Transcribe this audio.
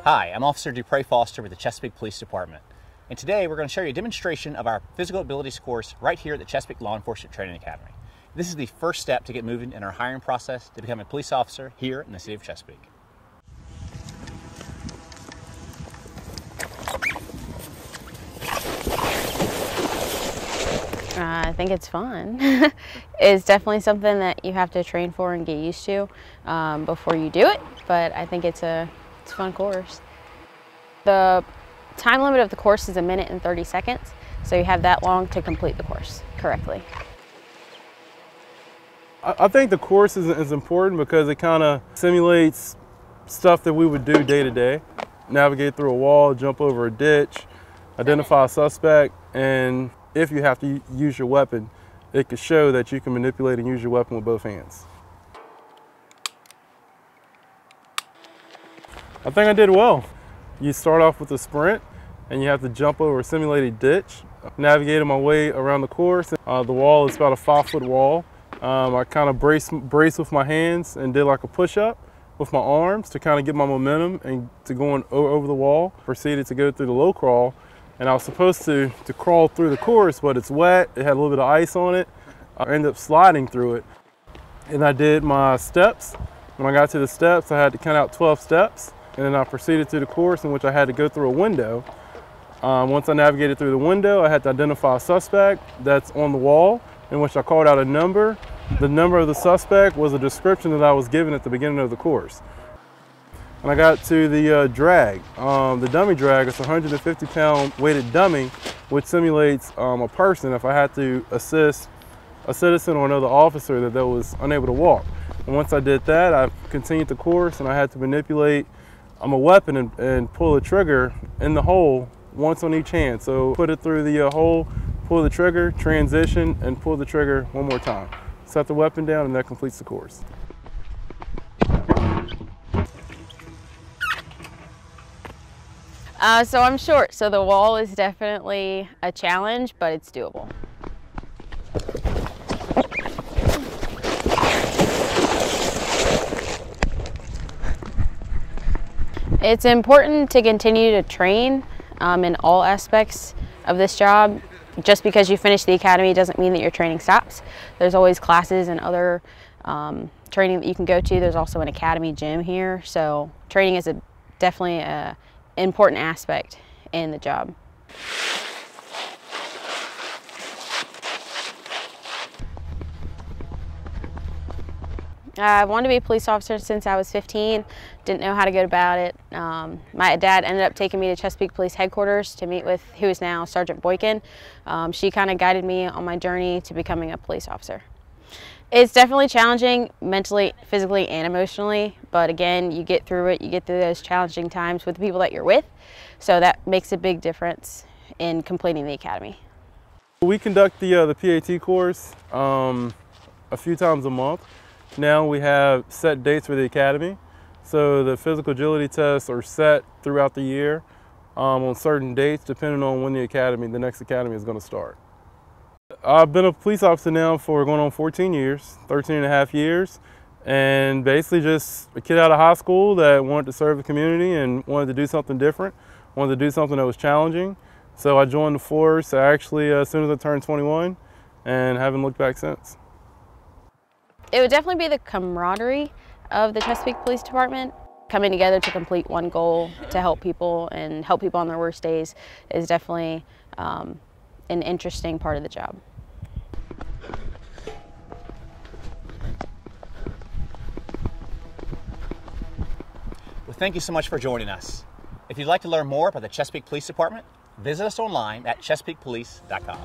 Hi, I'm Officer Dupre Foster with the Chesapeake Police Department, and today we're going to show you a demonstration of our physical abilities course right here at the Chesapeake Law Enforcement Training Academy. This is the first step to get moving in our hiring process to become a police officer here in the city of Chesapeake. I think it's fun. It's definitely something that you have to train for and get used to before you do it, but I think it's a fun course. The time limit of the course is 1 minute and 30 seconds, so you have that long to complete the course correctly. I think the course is important because it kind of simulates stuff that we would do day to day. Navigate through a wall, jump over a ditch, identify a suspect, and if you have to use your weapon, it could show that you can manipulate and use your weapon with both hands. I think I did well. You start off with a sprint and you have to jump over a simulated ditch. Navigated my way around the course. The wall is about a 5-foot wall. I kind of braced with my hands and did like a push-up with my arms to kind of get my momentum and to going over the wall. Proceeded to go through the low crawl, and I was supposed to crawl through the course, but it's wet. It had a little bit of ice on it. I ended up sliding through it, and I did my steps. When I got to the steps, I had to count out 12 steps, and then I proceeded through the course in which I had to go through a window. Once I navigated through the window, I had to identify a suspect that's on the wall, in which I called out a number. The number of the suspect was a description that I was given at the beginning of the course. And I got to the drag. The dummy drag is a 150-pound weighted dummy, which simulates a person if I had to assist a citizen or another officer that was unable to walk. And once I did that, I continued the course and I had to manipulate a weapon and pull the trigger in the hole once on each hand. So put it through the hole, pull the trigger, transition, and pull the trigger one more time. Set the weapon down, and that completes the course. So I'm short, so the wall is definitely a challenge, but it's doable. It's important to continue to train in all aspects of this job. Just because you finish the academy doesn't mean that your training stops. There's always classes and other training that you can go to. There's also an academy gym here, so training is definitely an important aspect in the job. I wanted to be a police officer since I was 15. Didn't know how to go about it. My dad ended up taking me to Chesapeake Police Headquarters to meet with who is now Sergeant Boykin. She kind of guided me on my journey to becoming a police officer. It's definitely challenging mentally, physically, and emotionally, but again, you get through it. You get through those challenging times with the people that you're with, so that makes a big difference in completing the academy. We conduct the PAT course a few times a month. Now we have set dates for the academy, so the physical agility tests are set throughout the year on certain dates depending on when the next academy is going to start. I've been a police officer now for going on 14 years, 13 and a half years, and basically just a kid out of high school that wanted to serve the community and wanted to do something different, wanted to do something that was challenging. So I joined the force actually as soon as I turned 21 and haven't looked back since. It would definitely be the camaraderie of the Chesapeake Police Department. Coming together to complete one goal to help people and help people on their worst days is definitely an interesting part of the job. Well, thank you so much for joining us. If you'd like to learn more about the Chesapeake Police Department, visit us online at chesapeakepolice.com.